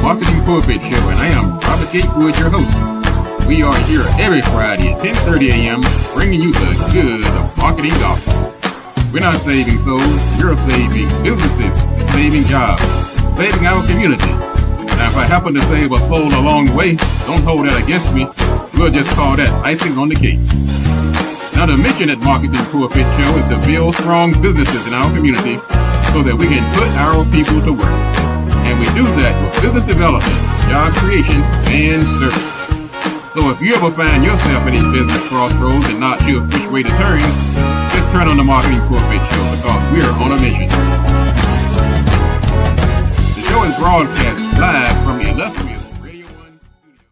Marketing Pulpit Show, and I am Robert Gatewood, your host. We are here every Friday at 10:30 a.m. bringing you the good of marketing gospel. We're not saving souls, we're saving businesses, saving jobs, saving our community. Now, if I happen to save a soul along the way, don't hold that against me. We'll just call that icing on the cake. Now, the mission at Marketing Pulpit Show is to build strong businesses in our community so that we can put our people to work. And we do that with business development, job creation, and service. So if you ever find yourself in a business crossroads and not sure which way to turn, just turn on the Marketing Pulpit Show because we're on a mission. The show is broadcast live from the illustrious Radio 1 studio.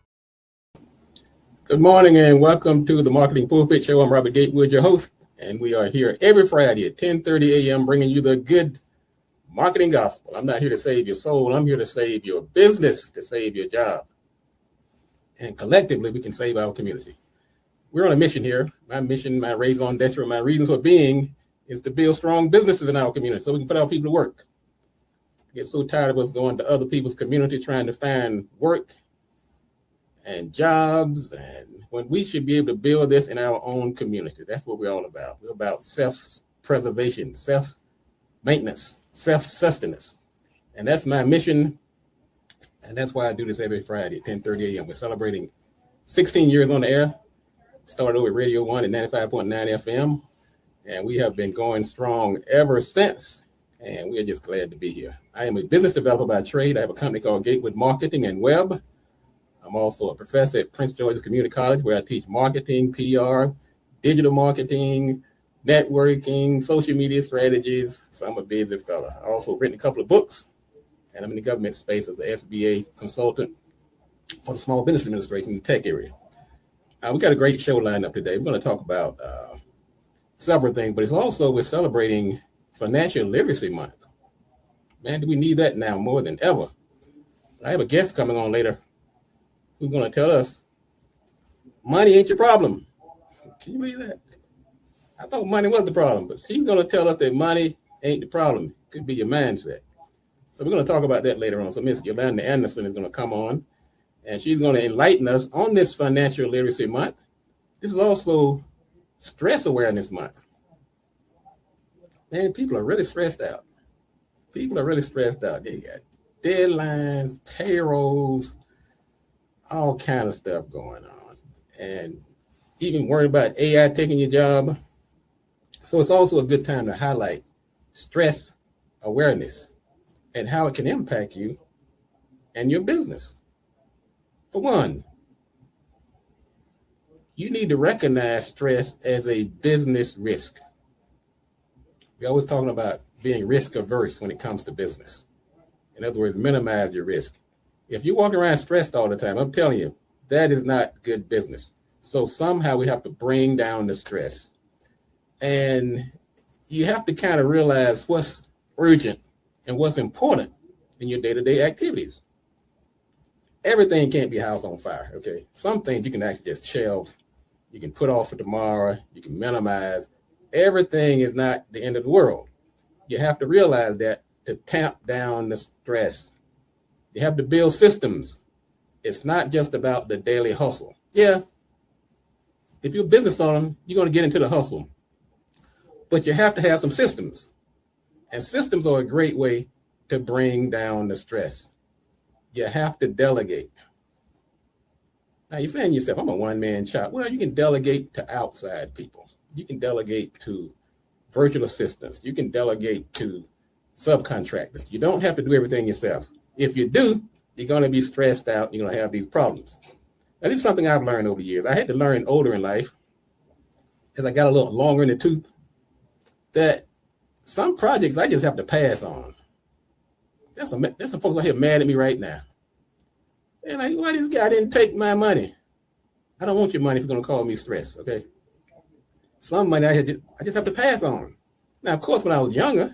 Good morning and welcome to the Marketing Pulpit Show. I'm Robert Gatewood, your host, and we are here every Friday at 10:30 a.m. bringing you the good marketing gospel. I'm not here to save your soul. I'm here to save your business, to save your job. And collectively, we can save our community. We're on a mission here. My mission, my raison d'etre, my reasons for being is to build strong businesses in our community so we can put our people to work. I get so tired of us going to other people's community trying to find work and jobs, and when we should be able to build this in our own community. That's what we're all about. We're about self-preservation, self-maintenance, self-sustenance. And that's my mission. And that's why I do this every Friday at 10:30 a.m. We're celebrating 16 years on the air. Started over at Radio 1 at 95.9 FM. And we have been going strong ever since. And we're just glad to be here. I am a business developer by trade. I have a company called Gatewood Marketing and Web. I'm also a professor at Prince George's Community College, where I teach marketing, PR, digital marketing, networking, social media strategies. So I'm a busy fella. I also written a couple of books, and I'm in the government space as an SBA consultant for the Small Business Administration in the tech area. We got a great show lined up today. We're going to talk about several things, but we're celebrating Financial Literacy Month. Man, do we need that now more than ever? I have a guest coming on later who's going to tell us money ain't your problem. Can you believe that? I thought money was the problem, but she's going to tell us that money ain't the problem. It could be your mindset. So we're going to talk about that later on. So Miss Yolanda Anderson is going to come on, and she's going to enlighten us on this Financial Literacy Month. This is also Stress Awareness Month. Man, people are really stressed out. They got deadlines, payrolls, all kind of stuff going on, and even worried about AI taking your job. So it's also a good time to highlight stress awareness and how it can impact you and your business. For one, you need to recognize stress as a business risk. We're always talking about being risk averse when it comes to business. In other words, minimize your risk. If you walk around stressed all the time, I'm telling you, that is not good business. So somehow we have to bring down the stress. And you have to kind of realize what's urgent and what's important in your day-to-day activities. Everything can't be a house on fire, okay? Some things you can actually just shelve. You can put off for tomorrow. You can minimize. Everything is not the end of the world. You have to realize that to tamp down the stress. You have to build systems. It's not just about the daily hustle. Yeah, if you're a business owner, you're going to get into the hustle. But you have to have some systems. And systems are a great way to bring down the stress. You have to delegate. Now you're saying to yourself, I'm a one-man shop. Well, you can delegate to outside people. You can delegate to virtual assistants. You can delegate to subcontractors. You don't have to do everything yourself. If you do, you're going to be stressed out. You're going to have these problems. Now, this is something I've learned over the years. I had to learn older in life as I got a little longer in the tooth that some projects I just have to pass on. There's some folks out here mad at me right now. They're like, why this guy didn't take my money? I don't want your money if you're going to cause me stress, okay? Some money I just have to pass on. Now, of course, when I was younger,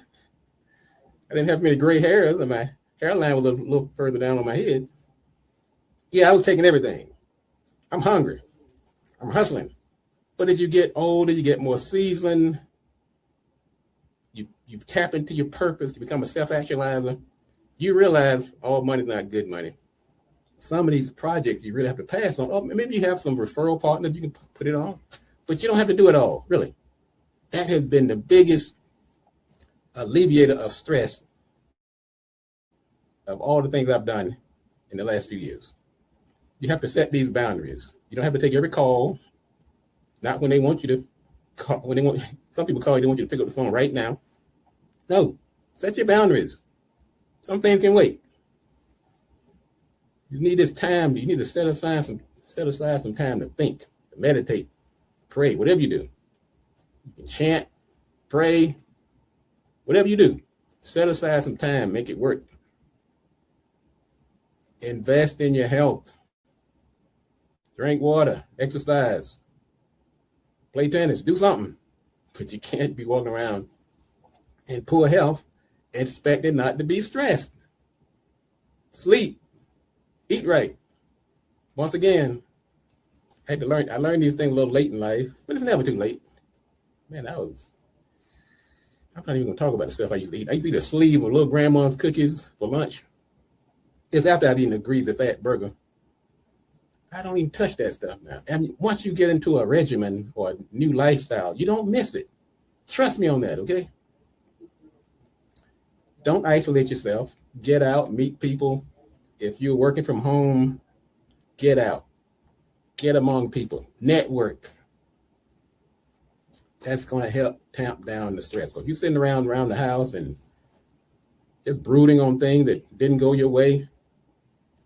I didn't have many gray hairs and my hairline was a little further down on my head. Yeah, I was taking everything. I'm hungry. I'm hustling. But as you get older, you get more seasoned. You tap into your purpose. You become a self-actualizer. You realize all money's not good money. some of these projects you really have to pass on. Oh, maybe you have some referral partners you can put it on, but you don't have to do it all, really. That has been the biggest alleviator of stress of all the things I've done in the last few years. You have to set these boundaries. You don't have to take every call, not when they want you to call. When they want, some people call you, they want you to pick up the phone right now. No, set your boundaries. Some things can wait. You need this time. You need to set aside some time to think, to meditate, pray, whatever you do. You can chant, pray, whatever you do. Set aside some time, make it work. Invest in your health. Drink water, exercise, play tennis, do something. But you can't be walking around in poor health expected not to be stressed. Sleep, eat right. Once again, I learned these things a little late in life, but it's never too late. Man, I'm not even gonna talk about the stuff I used to eat. I used to eat a sleeve of little grandma's cookies for lunch. It's after I've eaten a greasy fat burger. I don't even touch that stuff now. And once you get into a regimen or a new lifestyle, you don't miss it. Trust me on that, okay? Don't isolate yourself. Get out, meet people. If you're working from home, get out. Get among people. Network. That's going to help tamp down the stress. Because if you're sitting around the house and just brooding on things that didn't go your way,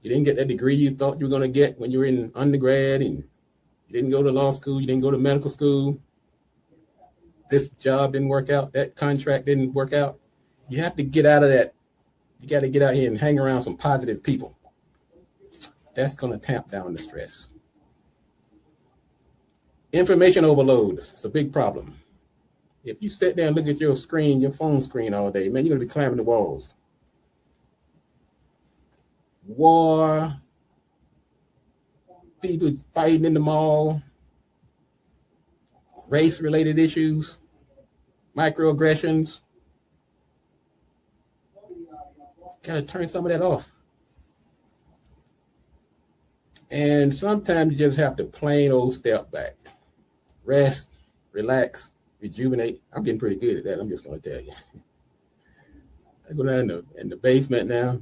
you didn't get that degree you thought you were going to get when you were in undergrad, and you didn't go to law school, you didn't go to medical school. This job didn't work out. That contract didn't work out. You have to get out of that. You got to get out here and hang around some positive people. That's going to tamp down the stress. Information overload. It's a big problem. If you sit there and look at your screen, your phone screen all day, man, you're going to be climbing the walls. War, people fighting in the mall, race-related issues, microaggressions. Got to turn some of that off. And sometimes you just have to plain old step back. Rest, relax, rejuvenate. I'm getting pretty good at that, I'm just going to tell you. I go down in the basement now.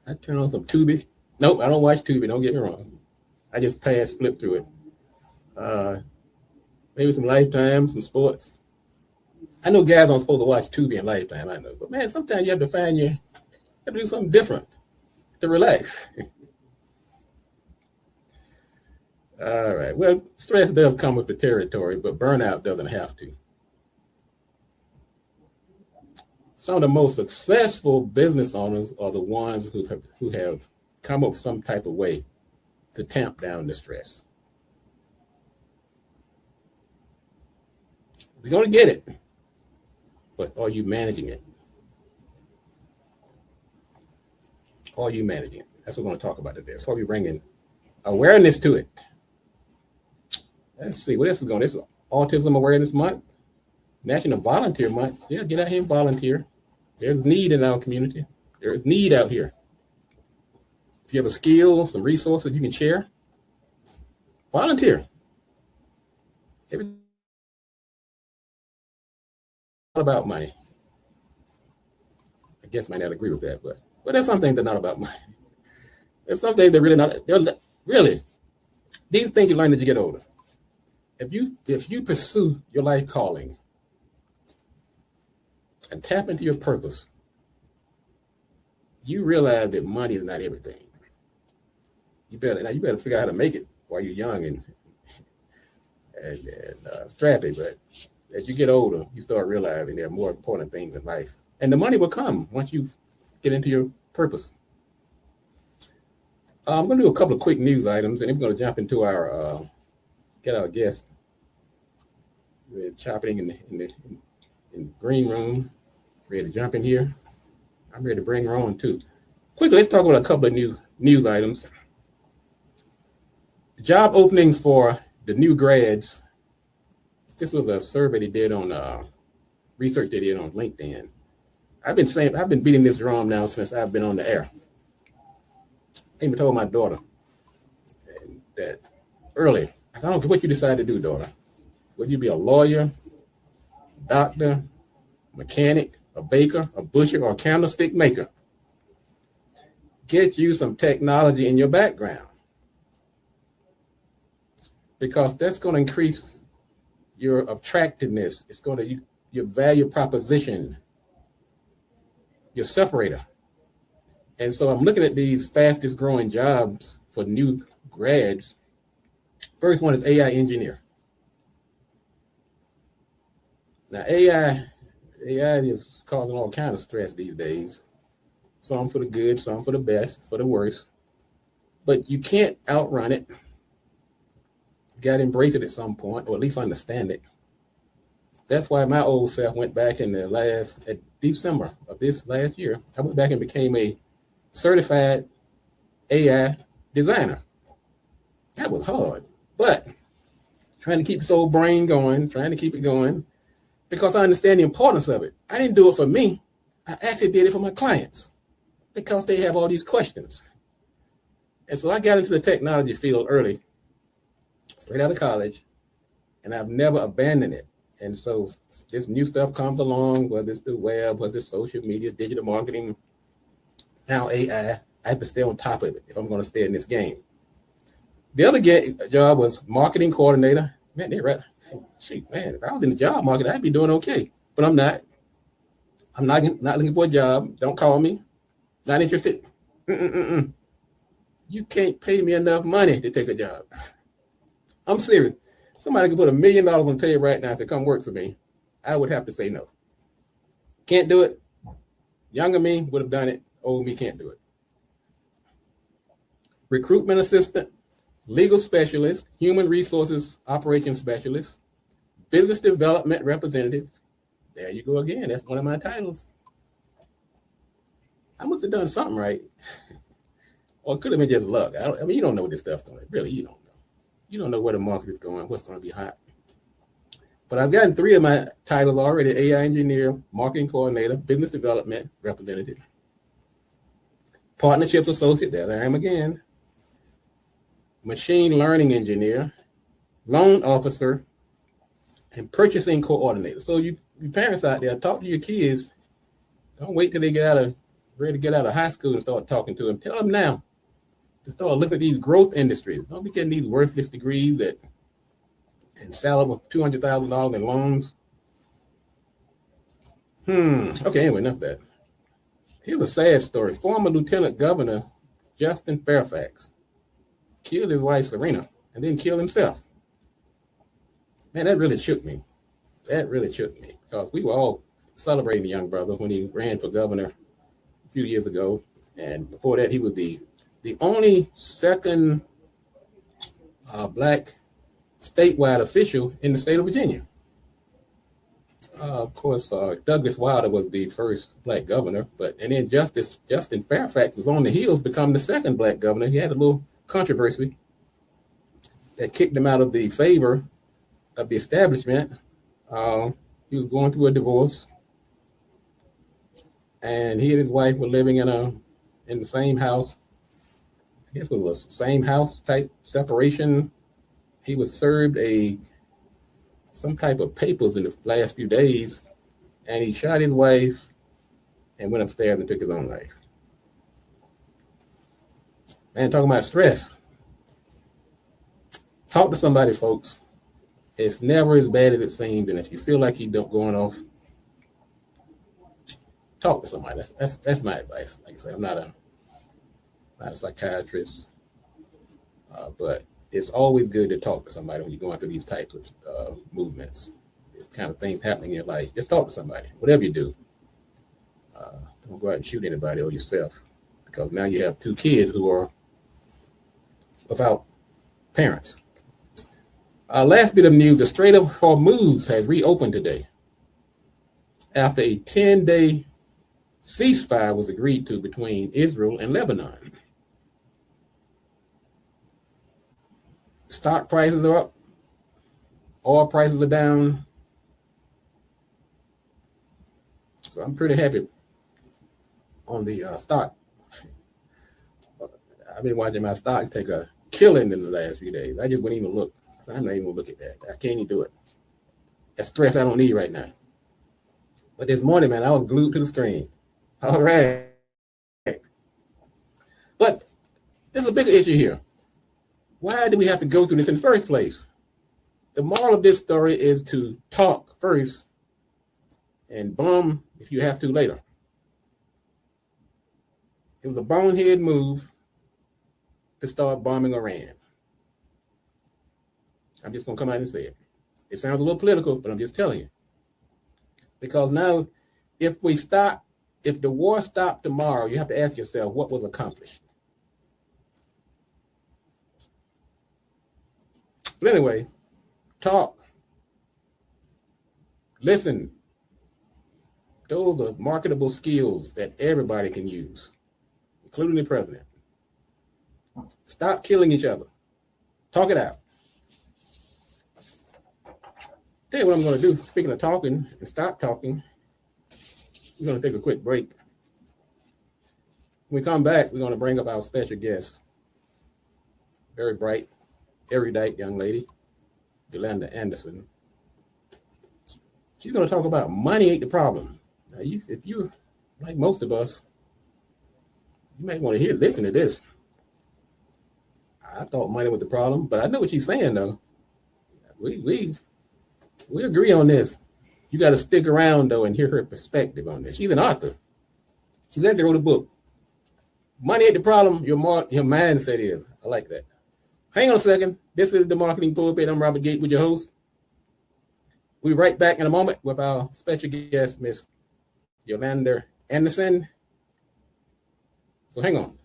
I turn on some Tubi. Nope, I don't watch Tubi. Don't get me wrong. I just flip through it. Maybe some Lifetime, some sports. I know guys aren't supposed to watch Tubi and Lifetime, I know. But man, sometimes you have to do something different to relax. All right. Well, stress does come with the territory, but burnout doesn't have to. Some of the most successful business owners are the ones who have come up with some type of way to tamp down the stress. We're going to get it, but are you managing it? Are you managing it? That's what we're going to talk about today. That's why we're bringing awareness to it. Let's see, what else is going on? This is Autism Awareness Month, National Volunteer Month. Yeah, get out here and volunteer. There's need in our community. There's need out here. If you have a skill, some resources you can share, volunteer. Everything about money. I guess I might not agree with that, but there's some things that are not about money. There's some things that really, these things you learn as you get older. If you pursue your life calling and tap into your purpose, you realize that money is not everything. You better figure out how to make it while you're young and strappy. But as you get older, you start realizing there are more important things in life, and the money will come once you get into your purpose. I'm going to do a couple of quick news items, and then we're going to jump into our get our guest. We're chopping in the green room. Ready to jump in here. I'm ready to bring her on too. Quickly, let's talk about a couple of new news items. Job openings for the new grads. This was a survey they did on research they did on LinkedIn. I've been beating this drum now since I've been on the air. I even told my daughter that early. I said, I don't care what you decide to do, daughter. Whether you be a lawyer, doctor, mechanic, a baker, a butcher, or a candlestick maker, get you some technology in your background, because that's going to increase your attractiveness. It's going to your value proposition, your separator. And so I'm looking at these fastest growing jobs for new grads. First one is AI engineer. Now AI is causing all kinds of stress these days. Some for the good, some for the best, for the worst. But you can't outrun it. You got to embrace it at some point, or at least understand it. That's why my old self went back at December of this last year. I went back and became a certified AI designer. That was hard, but trying to keep this old brain going, trying to keep it going, because I understand the importance of it. I didn't do it for me. I actually did it for my clients because they have all these questions. And so I got into the technology field early, straight out of college, and I've never abandoned it. And so this new stuff comes along, whether it's the web, whether it's social media, digital marketing, now AI, I have to stay on top of it if I'm going to stay in this game. The other job was marketing coordinator. Man, shoot, man, if I was in the job market, I'd be doing okay. But I'm not. I'm not looking for a job. Don't call me. Not interested. You can't pay me enough money to take a job. I'm serious. Somebody could put $1 million on the table right now to come work for me. I would have to say no. Can't do it. Younger me would have done it. Old me can't do it. Recruitment assistant, legal specialist, human resources operations specialist, business development representative. There you go again. That's one of my titles. I must have done something right. Or it could have been just luck. I mean, you don't know what this stuff's going to. Really, you don't know. You don't know where the market is going, what's going to be hot. But I've gotten 3 of my titles already: AI engineer, marketing coordinator, business development representative, partnerships associate, there I am again, machine learning engineer, loan officer, and purchasing coordinator. So you parents out there, talk to your kids. Don't wait till they ready to get out of high school and start talking to them. Tell them now to start looking at these growth industries. Don't be getting these worthless degrees and salary of $200,000 in loans. Okay, anyway, enough of that. Here's a sad story. Former Lieutenant Governor Justin Fairfax killed his wife, Serena, and then killed himself. Man, that really shook me. Because we were all celebrating the young brother when he ran for governor a few years ago. And before that, he was the only second black statewide official in the state of Virginia. Of course, Douglas Wilder was the first black governor, and then Justin Fairfax was on the heels become the second black governor. He had a little controversy that kicked him out of the favor of the establishment. He was going through a divorce, and he and his wife were living in the same house. I guess it was a same house type separation. He was served some type of papers in the last few days, and he shot his wife and went upstairs and took his own life. Man, talking about stress. Talk to somebody, folks. It's never as bad as it seems, and if you feel like you're going off, talk to somebody. That's my advice. Like I said, I'm not a psychiatrist, but it's always good to talk to somebody when you're going through these types of movements. These kind of things happening in your life. Just talk to somebody, whatever you do. Don't go out and shoot anybody or yourself, because now you have 2 kids who are without parents. Last bit of news, the Strait of Hormuz has reopened today after a 10-day ceasefire was agreed to between Israel and Lebanon. Stock prices are up. Oil prices are down. So I'm pretty happy on the stock. I've been watching my stocks take a killing in the last few days. I just wouldn't even look. So I'm not even gonna look at that. I can't even do it. That's stress I don't need right now. But this morning, man, I was glued to the screen. All right. But there's a bigger issue here. Why do we have to go through this in the first place? The moral of this story is to talk first and bomb if you have to later. It was a bonehead move to start bombing Iran. I'm just going to come out and say it. It sounds a little political, but I'm just telling you. Because now, if the war stopped tomorrow, you have to ask yourself what was accomplished. But anyway, talk, listen. Those are marketable skills that everybody can use, including the president. Stop killing each other. Talk it out. Tell you what I'm going to do. Speaking of talking and stop talking, we're going to take a quick break. When we come back, we're going to bring up our special guest, very bright, erudite young lady, Yolanda Anderson. She's going to talk about money ain't the problem. Now, if you're like most of us, you might want to listen to this. I thought money was the problem, but I know what she's saying though. We agree on this. You got to stick around though and hear her perspective on this. She's an author. She's actually wrote a book. Money ain't the problem. Your mindset is. I like that. Hang on a second. This is the Marketing Pulpit. I'm Robert Gatewood, your host. We'll be right back in a moment with our special guest, Miss Yolanda Anderson. So hang on.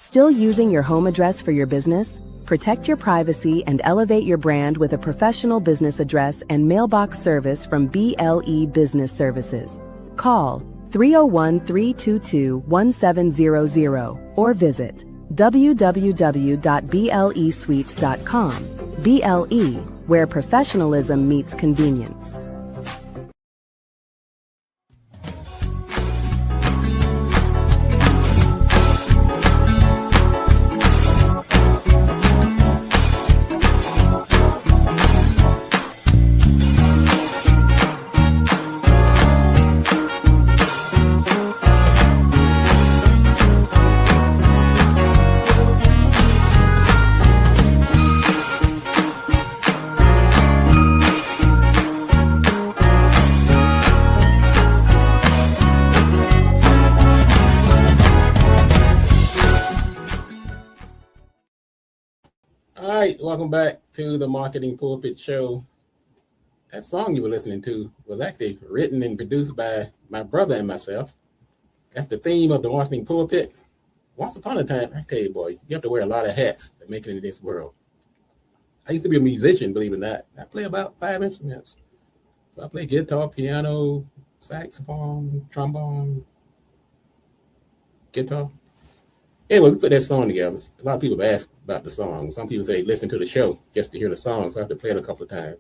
Still using your home address for your business? Protect your privacy and elevate your brand with a professional business address and mailbox service from BLE Business Services. Call 301-322-1700 or visit www.blesuites.com. BLE, where professionalism meets convenience. Welcome back to the Marketing Pulpit Show. That song you were listening to was actually written and produced by my brother and myself. That's the theme of the Marketing Pulpit. Once upon a time, I tell you, boys, you have to wear a lot of hats to make it in this world. I used to be a musician, believe it or not. I play about 5 instruments. So I play guitar, piano, saxophone, trombone, guitar. Anyway, we put that song together. A lot of people have asked about the song. Some people say listen to the show just to hear the song, so I have to play it a couple of times.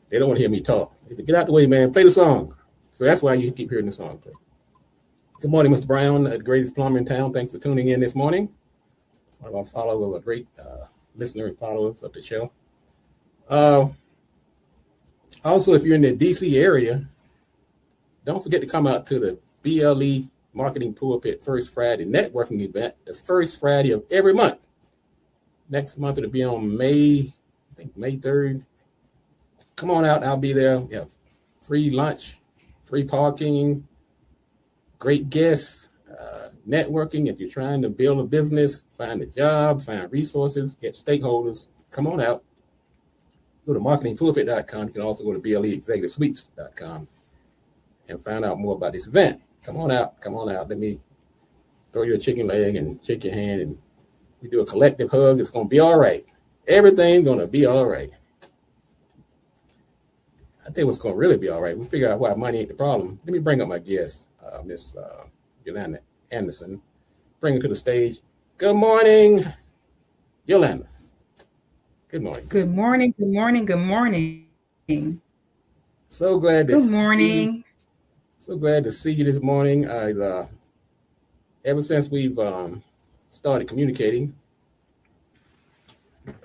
They don't want to hear me talk. They say, get out the way, man. Play the song. So that's why you keep hearing the song play. Good morning, Mr. Brown, the greatest plumber in town. Thanks for tuning in this morning. One of our followers, a great listener and followers of the show. Also, if you're in the DC area, don't forget to come out to the BLE Marketing Pulpit First Friday networking event, the first Friday of every month. Next month it'll be on May 3rd. Come on out, I'll be there. We have free lunch, free parking, great guests, networking. If you're trying to build a business, find a job, find resources, get stakeholders, come on out. Go to marketingpulpit.com. You can also go to bleexecutivesuites.com and find out more about this event. Come on out. Let me throw you a chicken leg and shake your hand, and we do a collective hug. It's going to be all right. everything's going to be all right. I think what's going to really be all right. We figure out why money ain't the problem. Let me bring up my guest, Miss Yolanda Anderson. Bring her to the stage. Good morning, Yolanda. Good morning. Good morning. Good morning. Good morning. So glad to Good morning. So glad to see you this morning. Ever since we've started communicating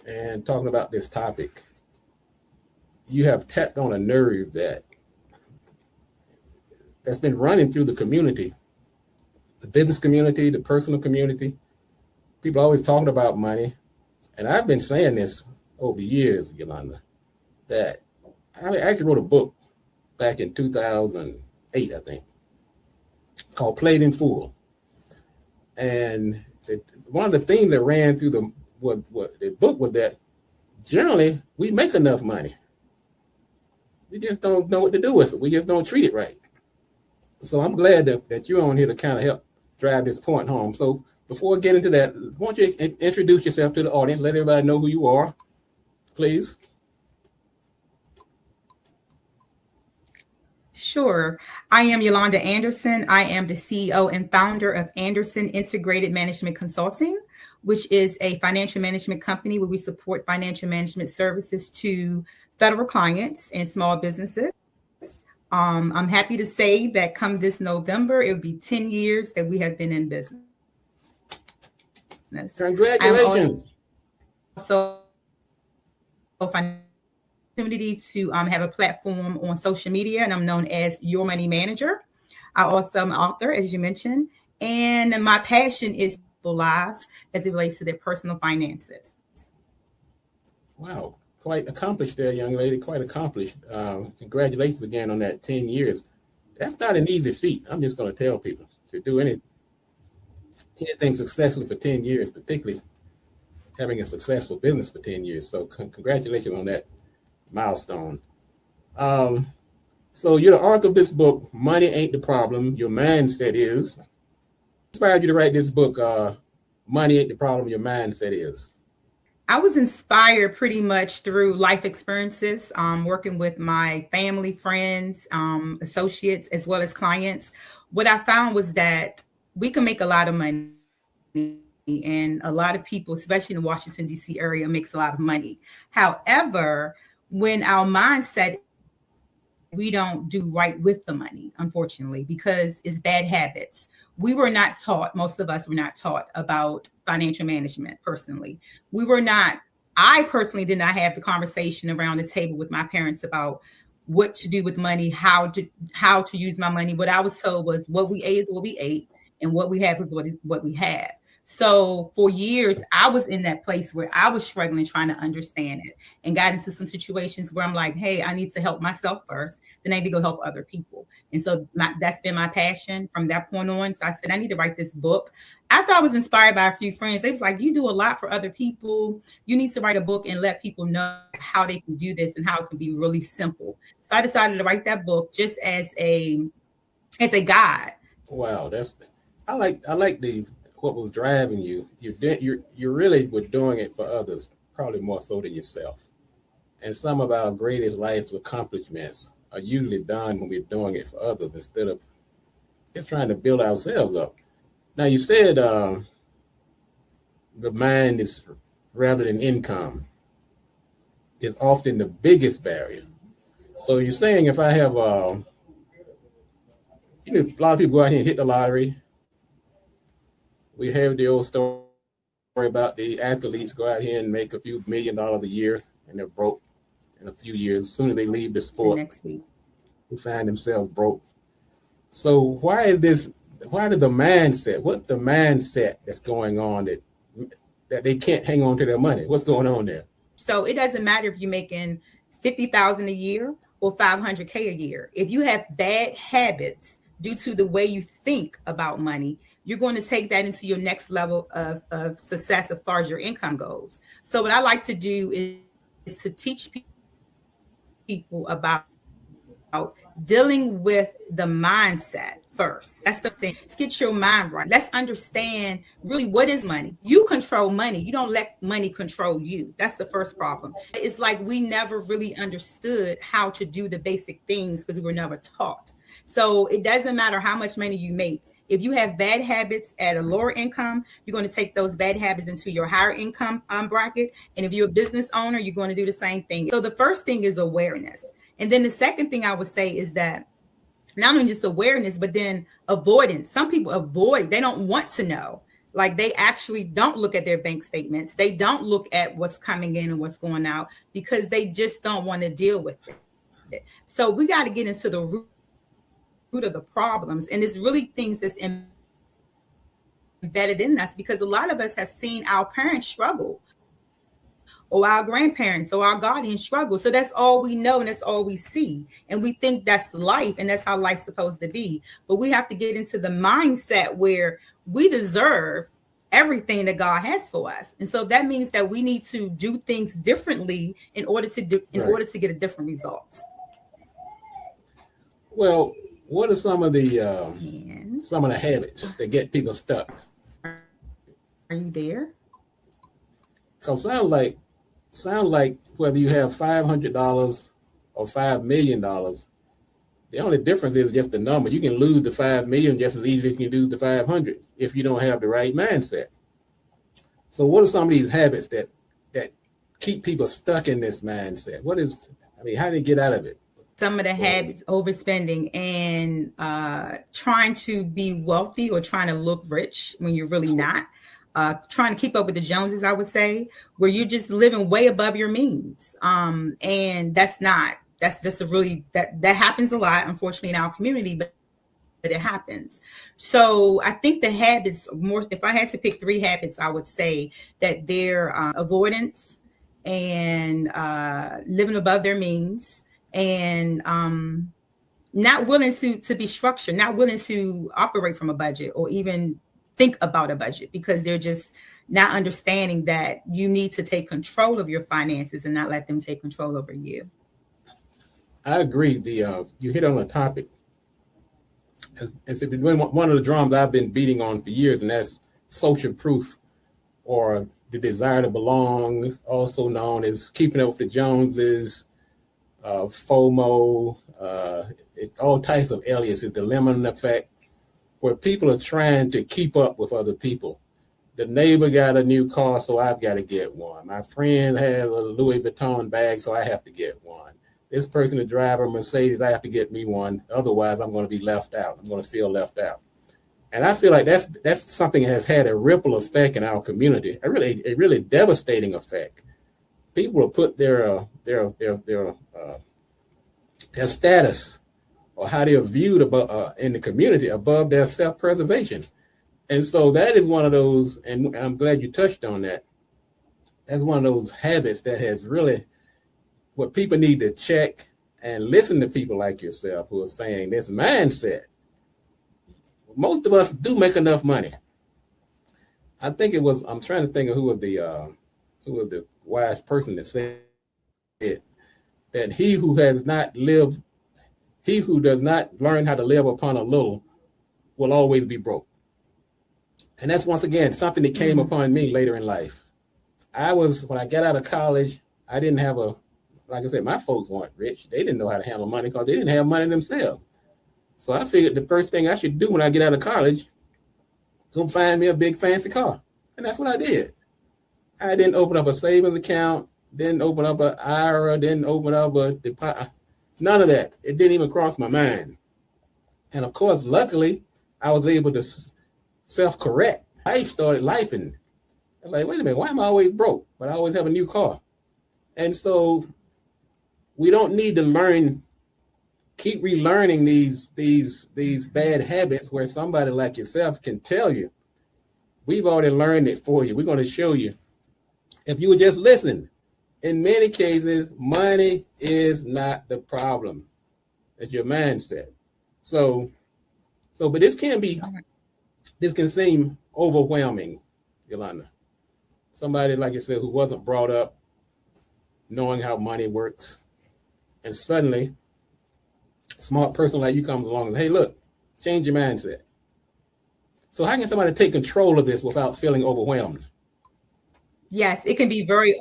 and talking about this topic, you have tapped on a nerve that's been running through the community, the business community, the personal community. People always talking about money. And I've been saying this over the years, Yolanda, that I actually wrote a book back in 2008, I think, called Played in Full. And one of the things that ran through the book was that generally we make enough money. We just don't know what to do with it. We just don't treat it right. So I'm glad that you're on here to kind of help drive this point home. So before I get into that, why don't you introduce yourself to the audience? Let everybody know who you are, please. Sure. I am Yolanda Anderson. I am the CEO and founder of Anderson Integrated Management Consulting, which is a financial management company where we support financial management services to federal clients and small businesses. I'm happy to say that come this November, it will be 10 years that we have been in business. Congratulations. So opportunity to have a platform on social media, and I'm known as Your Money Manager. I also am an author, as you mentioned, and my passion is people's lives as it relates to their personal finances. Wow, quite accomplished there, young lady, quite accomplished. Congratulations again on that 10 years. That's not an easy feat. I'm just going to tell people to do anything successfully for 10 years, particularly having a successful business for 10 years. So congratulations on that milestone. So you're the author of this book, Money Ain't the Problem, Your Mindset Is. What inspired you to write this book, Money Ain't the Problem, Your Mindset Is? I was inspired pretty much through life experiences, working with my family, friends, associates, as well as clients. What I found was that we can make a lot of money, and a lot of people, especially in the Washington, D.C. area, makes a lot of money. However, when our mindset, we don't do right with the money, unfortunately, because it's bad habits. We were not taught, most of us were not taught about financial management personally. I personally did not have the conversation around the table with my parents about what to do with money, how to use my money. What I was told was what we ate is what we ate, and what we have is what we have. So for years, I was in that place where I was struggling, trying to understand it, and got into some situations where I'm like, hey, I need to help myself first, then I need to go help other people. And so that's been my passion from that point on. So I said, I need to write this book. After I was inspired by a few friends, they was like, you do a lot for other people. You need to write a book and let people know how they can do this and how it can be really simple. So I decided to write that book just as a guide. Wow, I like what was driving you. You really were doing it for others, probably more so than yourself. And some of our greatest life accomplishments are usually done when we're doing it for others instead of just trying to build ourselves up. Now, you said the mind is, rather than income, is often the biggest barrier. So you're saying if I have, a lot of people go out here and hit the lottery. We have the old story about the athletes go out here and make a few $1 million a year, and they're broke in a few years. As soon as they leave the sport, next week, they find themselves broke. So why did the mindset, what's the mindset that's going on that they can't hang on to their money? What's going on there? So it doesn't matter if you're making $50,000 a year or $500K a year. If you have bad habits due to the way you think about money, you're going to take that into your next level of success as far as your income goes. So what I like to do is to teach people about dealing with the mindset first. That's the thing. Let's get your mind right. Let's understand really what is money. You control money. You don't let money control you. That's the first problem. It's like we never really understood how to do the basic things because we were never taught. So it doesn't matter how much money you make. If you have bad habits at a lower income, you're going to take those bad habits into your higher income bracket. And if you're a business owner, you're going to do the same thing. So the first thing is awareness. And then the second thing I would say is that not only just awareness, but then avoidance. Some people avoid, they don't want to know. Like they actually don't look at their bank statements. They don't look at what's coming in and what's going out because they just don't want to deal with it. So we got to get into the root of the problems. And it's really things that's embedded in us because a lot of us have seen our parents struggle or our grandparents or our guardians struggle. So that's all we know and that's all we see. And we think that's life and that's how life's supposed to be. But we have to get into the mindset where we deserve everything that God has for us. And so that means that we need to do things differently in order to get a different result. Well, what are some of the habits that get people stuck? Are you there? So sounds like whether you have $500 or $5 million, the only difference is just the number. You can lose the 5 million just as easily as you can lose the 500 if you don't have the right mindset. So what are some of these habits that keep people stuck in this mindset? How do they get out of it? Some of the habits, overspending and trying to be wealthy or trying to look rich when you're really not. Trying to keep up with the Joneses, I would say, where you're just living way above your means. And that's just that happens a lot, unfortunately, in our community, but it happens. So I think the habits more, if I had to pick 3 habits, I would say that they're avoidance and living above their means and not willing to be structured, not willing to operate from a budget or even think about a budget because they're just not understanding that you need to take control of your finances and not let them take control over you. I agree. You hit on a topic. It's been one of the drums I've been beating on for years, and that's social proof or the desire to belong, also known as keeping up with the Joneses, FOMO, all types of aliases, the lemon effect, where people are trying to keep up with other people. The neighbor got a new car, so I've got to get one. My friend has a Louis Vuitton bag, so I have to get one. This person to drive a Mercedes, I have to get me one. Otherwise, I'm going to be left out. I'm going to feel left out. And I feel like that's something that has had a ripple effect in our community, a really devastating effect. People will put their status or how they are viewed in the community above their self-preservation. And so that is one of those, and I'm glad you touched on that. That's one of those habits that has really, what people need to check and listen to people like yourself who are saying this mindset. Most of us do make enough money. I think it was, I'm trying to think of who was the wise person that said it, that he who does not learn how to live upon a little will always be broke. And that's, once again, something that came upon me later in life. When I got out of college, I didn't have like I said, my folks weren't rich. They didn't know how to handle money because they didn't have money themselves. So I figured the first thing I should do when I get out of college, go find me a big fancy car. And that's what I did. I didn't open up a savings account, didn't open up an IRA, didn't open up a deposit, none of that. It didn't even cross my mind. And of course, luckily, I was able to self-correct. I started lifing. I'm like, wait a minute, why am I always broke? But I always have a new car. And so we don't need to keep relearning these bad habits where somebody like yourself can tell you, we've already learned it for you. We're going to show you. If you would just listen, in many cases, money is not the problem. It's your mindset. So, but this can seem overwhelming, Yolanda. Somebody like yourself who wasn't brought up knowing how money works, and suddenly a smart person like you comes along and, hey, look, Change your mindset. So how can somebody take control of this without feeling overwhelmed? Yes, it can be very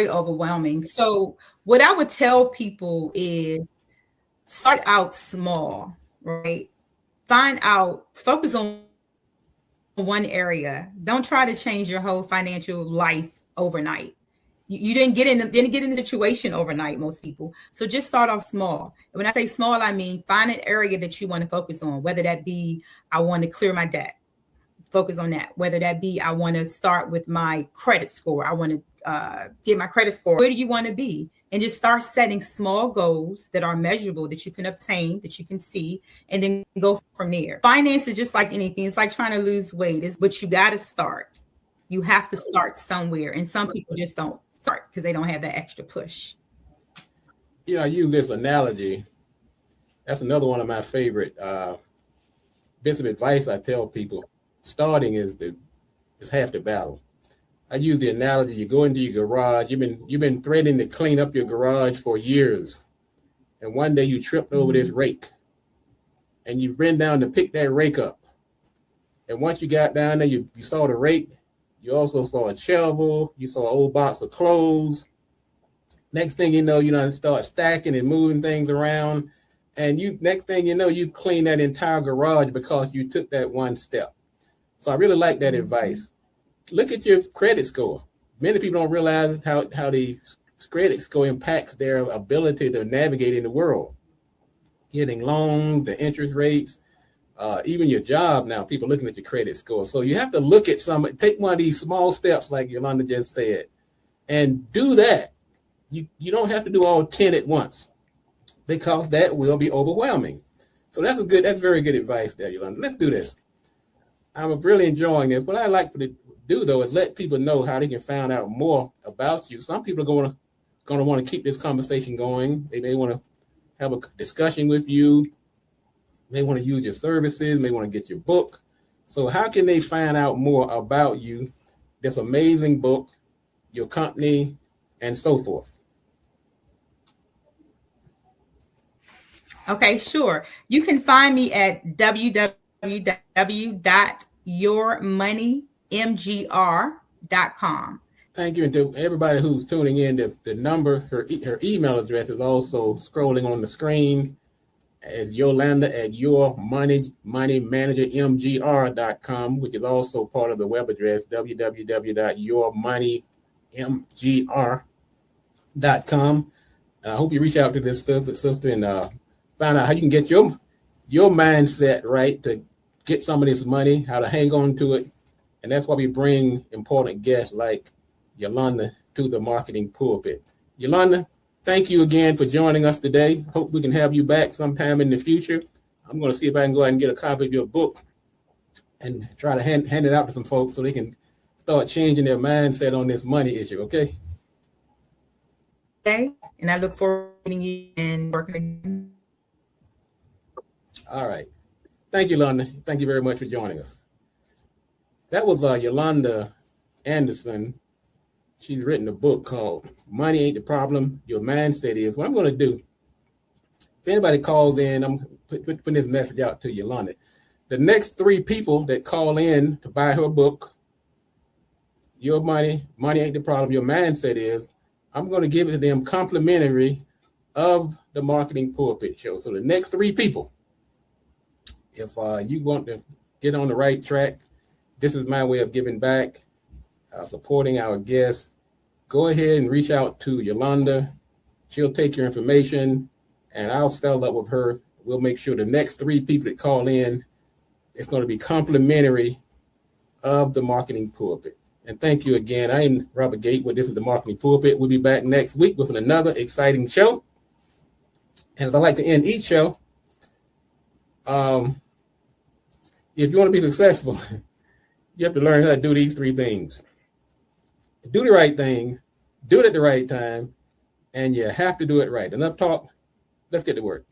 overwhelming. So what I would tell people is start out small, right? Focus on one area. Don't try to change your whole financial life overnight. You didn't get in the situation overnight, most people. So just start off small. And when I say small, I mean find an area that you want to focus on, whether that be I want to clear my debt. Focus on that. Whether that be I want to start with my credit score. I want to get my credit score. Where do you want to be? And just start setting small goals that are measurable, that you can obtain, that you can see, and then go from there. Finance is just like anything. It's like trying to lose weight, but you got to start. You have to start somewhere. And some people just don't start because they don't have that extra push. I use this analogy. That's another one of my favorite bits of advice I tell people. Starting is half the battle. I use the analogy: you go into your garage. You've been threatening to clean up your garage for years, and one day you tripped over this rake, and you ran down to pick that rake up. And once you got down there, you saw the rake. You also saw a shovel. You saw an old box of clothes. Next thing you know, start stacking and moving things around, and next thing you know, you've cleaned that entire garage because you took that one step. So I really like that advice. Look at your credit score. Many people don't realize how the credit score impacts their ability to navigate in the world. Getting loans, the interest rates, even your job now, people looking at your credit score. So you have to look at take one of these small steps like Yolanda just said, and do that. You don't have to do all 10 at once because that will be overwhelming. So that's very good advice there, Yolanda. Let's do this. I'm really enjoying this. What I like to do, though, is let people know how they can find out more about you. Some people are going to want to keep this conversation going. They may want to have a discussion with you. May want to use your services. May want to get your book. So how can they find out more about you, this amazing book, your company, and so forth? Okay, sure. You can find me at www.yourmoneymgr.com. Thank you. And to everybody who's tuning in, the number, her email address is also scrolling on the screen as Yolanda at yourmoneymanagermgr.com, which is also part of the web address, www.yourmoneymgr.com. I hope you reach out to this sister and find out how you can get your mindset right to get some of this money, how to hang on to it. And that's why we bring important guests like Yolanda to the Marketing Pulpit. Yolanda, thank you again for joining us today. Hope we can have you back sometime in the future. I'm going to see if I can go ahead and get a copy of your book and try to hand it out to some folks so they can start changing their mindset on this money issue, okay? Okay, and I look forward to meeting you and working again. All right. Thank you, Yolanda. Thank you very much for joining us. That was Yolanda Anderson. She's written a book called Money Ain't the Problem, Your Mindset Is. What I'm going to do, if anybody calls in, I'm putting this message out to Yolanda. The next 3 people that call in to buy her book, Your Money Ain't the Problem, Your Mindset Is, I'm going to give it to them complimentary of the Marketing Pulpit Show. So the next 3 people, if you want to get on the right track, this is my way of giving back, supporting our guests. Go ahead and reach out to Yolanda. She'll take your information and I'll settle up with her. We'll make sure the next 3 people that call in, it's going to be complimentary of the Marketing Pulpit. And thank you again. I am Robert Gatewood. This is the Marketing Pulpit. We'll be back next week with another exciting show. And as I like to end each show, if you want to be successful, you have to learn how to do these 3 things. Do the right thing, do it at the right time, and you have to do it right. Enough talk. Let's get to work.